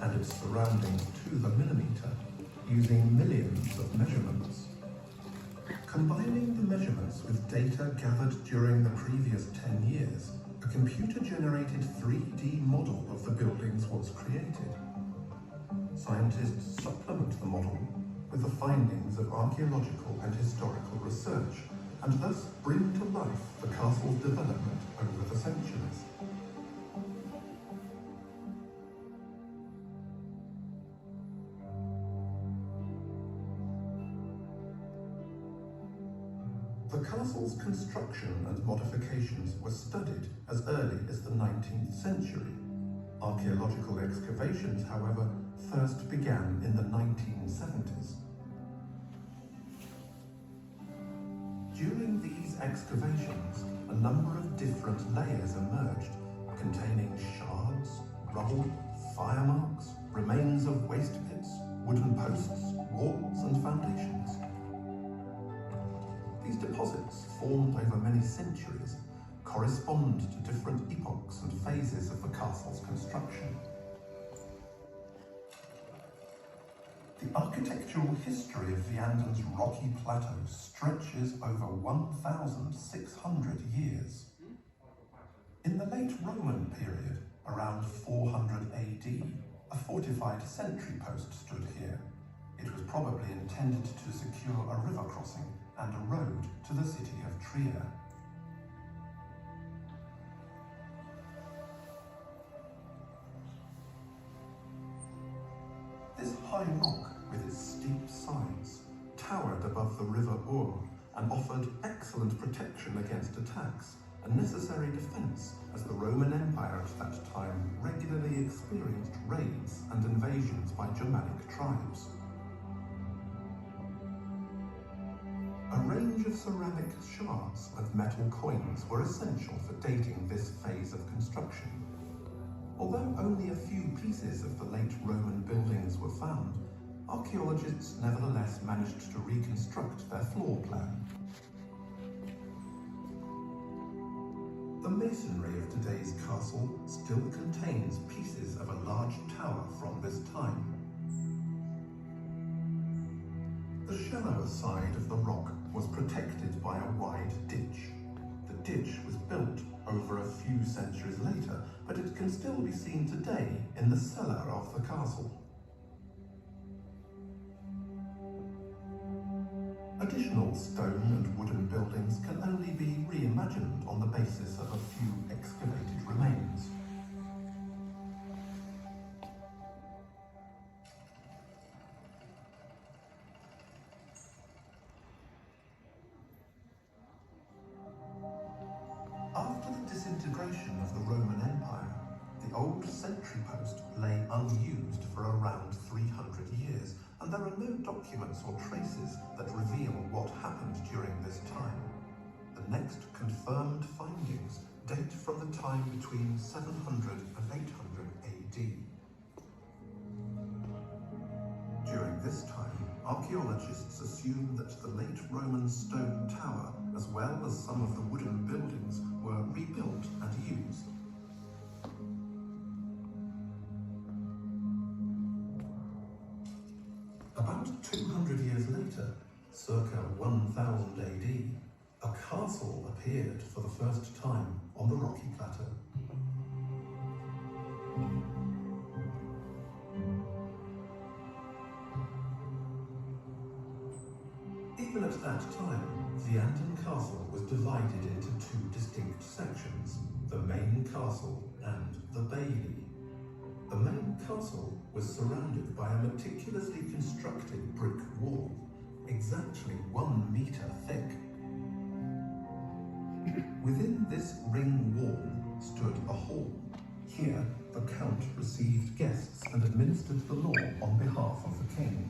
and its surroundings to the millimeter, using millions of measurements. Combining the measurements with data gathered during the previous 10 years, a computer-generated 3D model of the buildings was created. Scientists supplement the model with the findings of archaeological and historical research, and thus bring to life the castle's development over the centuries. The castle's construction and modifications were studied as early as the 19th century. Archaeological excavations, however, first began in the 1970s. During these excavations, a number of different layers emerged, containing shards, rubble, fire marks, remains of waste pits, wooden posts, walls and foundations. These deposits, formed over many centuries, correspond to different epochs and phases of the castle's construction. The architectural history of Vianden's rocky plateau stretches over 1,600 years. In the late Roman period, around 400 AD, a fortified sentry post stood here. It was probably intended to secure a river crossing and a road to the city of Trier. This high rock, with its steep sides, towered above the river Our and offered excellent protection against attacks, a necessary defence as the Roman Empire at that time regularly experienced raids and invasions by Germanic tribes. A range of ceramic shards and metal coins were essential for dating this phase of construction. Although only a few pieces of the late Roman buildings were found, archaeologists nevertheless managed to reconstruct their floor plan. The masonry of today's castle still contains pieces of a large tower from this time. The shallower side of the rock was protected by a wide ditch. The ditch was built over a few centuries later, but it can still be seen today in the cellar of the castle. Additional stone and wooden buildings can only be reimagined on the basis of a few excavated remains. After the disintegration of the Roman Empire, the old sentry post lay unused for around 300 years, and there are no documents or traces that reveal what happened during this time. The next confirmed findings date from the time between 700 and 800 AD. During this time, archaeologists assume that the late Roman stone tower, as well as some of the wooden buildings, were rebuilt and used. About 200 years later, circa 1000 AD, a castle appeared for the first time on the rocky plateau. Even at that time, Vianden Castle was divided into two distinct sections, the main castle and the bailey. The main castle was surrounded by a meticulously constructed brick wall, exactly 1 meter thick. Within this ring wall stood a hall. Here, the Count received guests and administered the law on behalf of the king.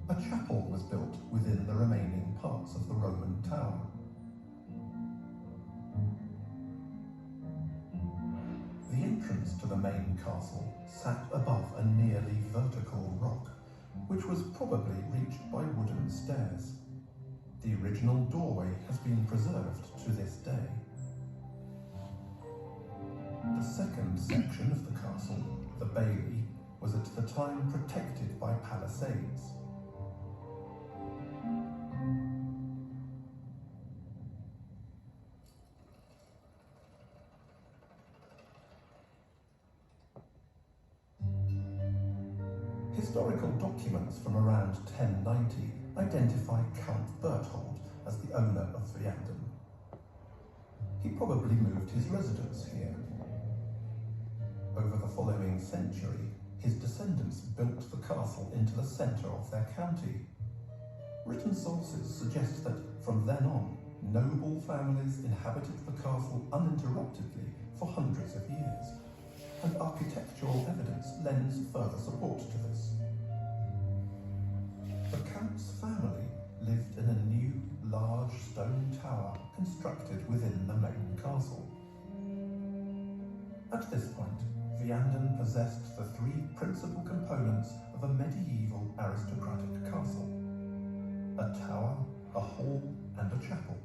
A chapel was built within the remaining parts of the Roman tower. The entrance to the main castle sat above a nearly vertical rock, which was probably reached by wooden stairs. The original doorway has been preserved to this day. The second section of the castle, the bailey, was at the time protected by palisades. Historical documents from around 1090 identify Count Berthold as the owner of Vianden. He probably moved his residence here. Over the following century, his descendants built the castle into the centre of their county. Written sources suggest that from then on, noble families inhabited the castle uninterruptedly for hundreds of years, and architectural evidence lends further support to this. The Count's family lived in a new, large stone tower constructed within the main castle. At this point, Vianden possessed the three principal components of a medieval aristocratic castle: a tower, a hall, and a chapel.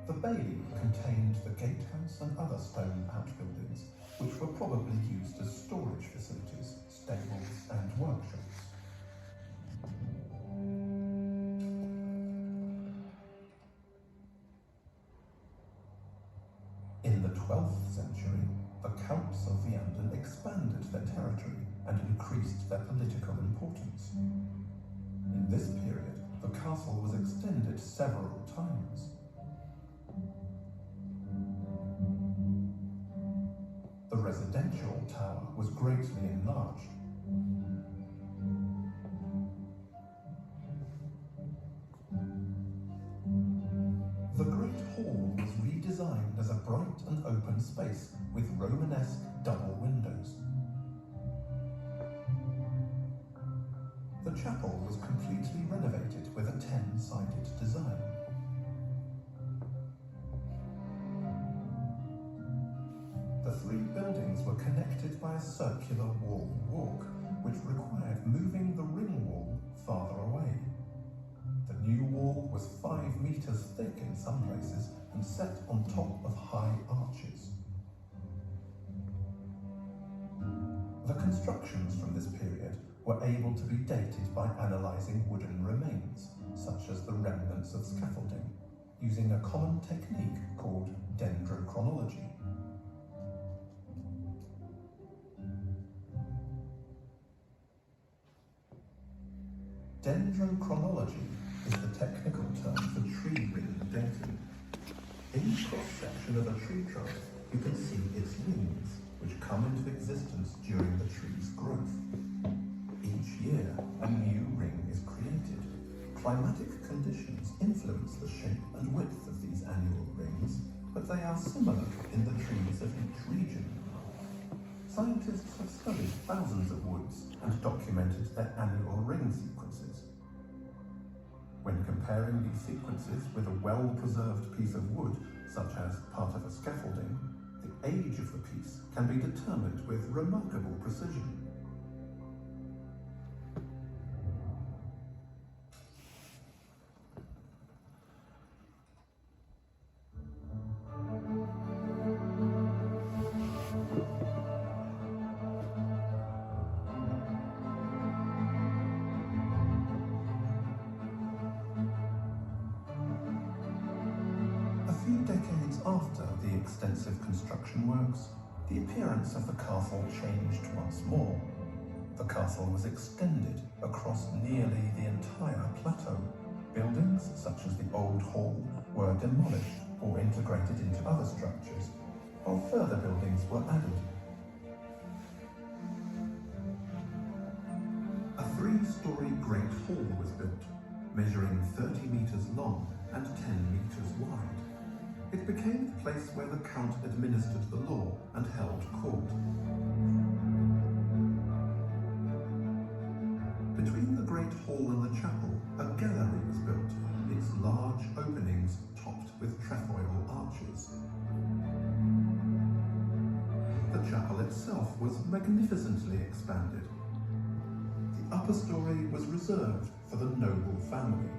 The bailey contained the gatehouse and other stone outbuildings, which were probably used as storage facilities, stables, and workshops. In the 12th century, the Counts of Vianden expanded their territory and increased their political importance. In this period, the castle was extended several times. The residential tower was greatly enlarged. The Great Hall was redesigned as a bright and open space with Romanesque double windows. The chapel was completely renovated with a 10-sided design. The three buildings were connected by a circular wall walk, which required moving the ring wall farther away. The new wall was 5 meters thick in some places and set on top of high arches. The constructions from this period were able to be dated by analysing wooden remains, such as the remnants of scaffolding, using a common technique called dendrochronology. Dendrochronology is the technical term for tree ring dating. In the cross-section of a tree trunk, you can see its rings, which come into existence during the tree's growth. Each year, a new ring is created. Climatic conditions influence the shape and width of these annual rings, but they are similar in the trees of each region. Scientists have studied thousands of woods and documented their annual ring sequences. When comparing these sequences with a well-preserved piece of wood, such as part of a scaffolding, the age of the piece can be determined with remarkable precision. Decades after the extensive construction works, the appearance of the castle changed once more. The castle was extended across nearly the entire plateau. Buildings, such as the old hall, were demolished or integrated into other structures, while further buildings were added. A 3-story Great Hall was built, measuring 30 meters long and 10 meters wide. It became the place where the Count administered the law and held court. Between the Great Hall and the chapel, a gallery was built, its large openings topped with trefoil arches. The chapel itself was magnificently expanded. The upper story was reserved for the noble family.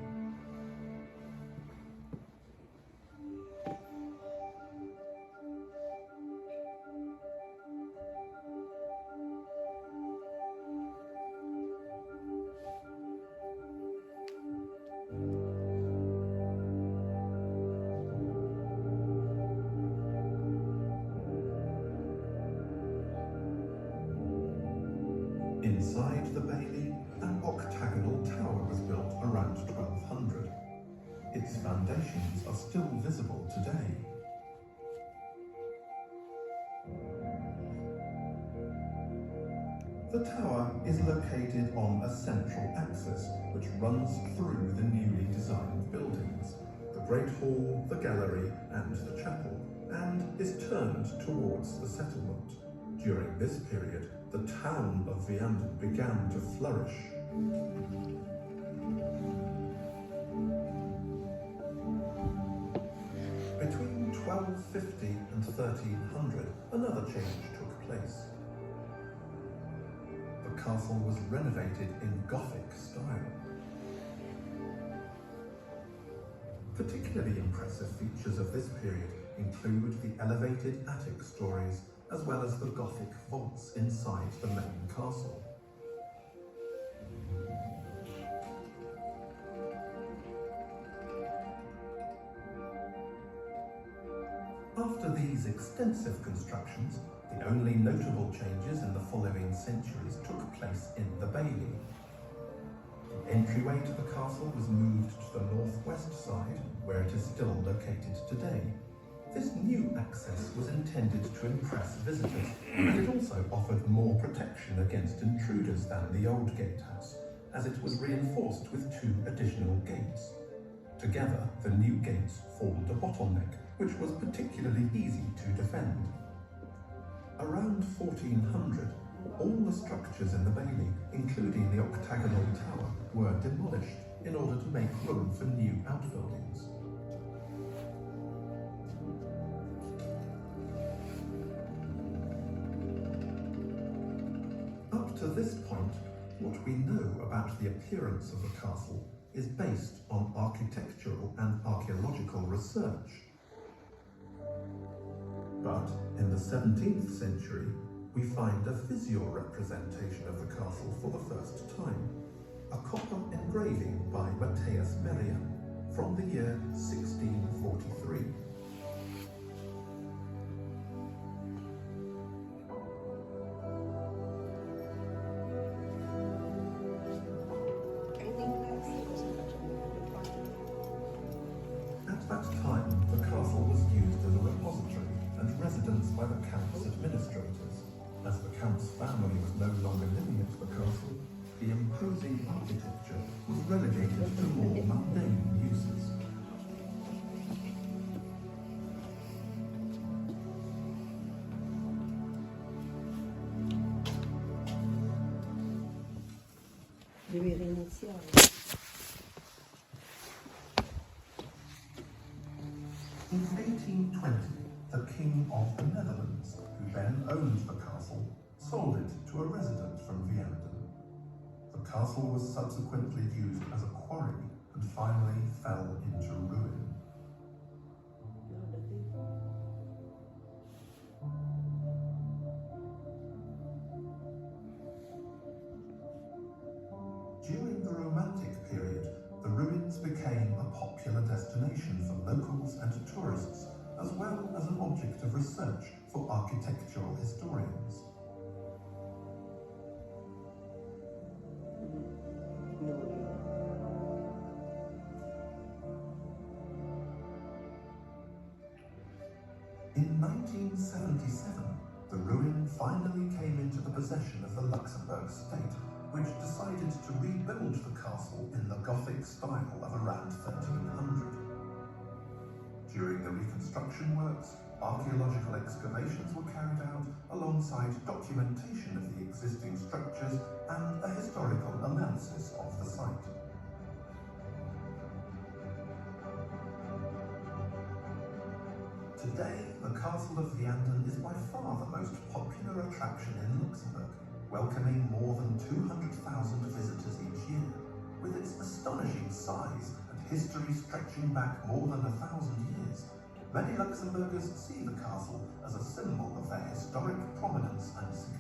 Its foundations are still visible today. The tower is located on a central axis which runs through the newly designed buildings, the Great Hall, the gallery and the chapel, and is turned towards the settlement. During this period, the town of Vianden began to flourish. Between 1250 and 1300, another change took place. The castle was renovated in Gothic style. Particularly impressive features of this period include the elevated attic stories as well as the Gothic vaults inside the main castle. After these extensive constructions, the only notable changes in the following centuries took place in the bailey. The entryway to the castle was moved to the northwest side, where it is still located today. This new access was intended to impress visitors, and it also offered more protection against intruders than the old gatehouse, as it was reinforced with 2 additional gates. Together, the new gates formed a bottleneck, which was particularly easy to defend. Around 1400, all the structures in the bailey, including the octagonal tower, were demolished in order to make room for new outbuildings. Up to this point, what we know about the appearance of the castle is based on architectural and archaeological research. But in the 17th century, we find a visual representation of the castle for the first time, a copper engraving by Matthias Merian from the year 1643. At that time, the castle was used as a repository and residence by the count's administrators. As the count's family was no longer living at the castle, the imposing architecture was relegated to more mundane uses. Devi riniziare. In 1820, the King of the Netherlands, who then owned the castle, sold it to a resident from Vianden. The castle was subsequently used as a quarry and finally fell into ruin. During the Romantic period, the ruins became a popular destination for locals and tourists, as well as an object of research for architectural historians. In 1977, the ruin finally came into the possession of the Luxembourg state, which decided to rebuild the castle in the Gothic style of around 1300. During the reconstruction works, archaeological excavations were carried out alongside documentation of the existing structures and a historical analysis of the site. Today, the Castle of Vianden is by far the most popular attraction in Luxembourg, welcoming more than 200,000 visitors each year. With its astonishing size and history stretching back more than 1,000 years, many Luxembourgers see the castle as a symbol of their historic prominence and significance.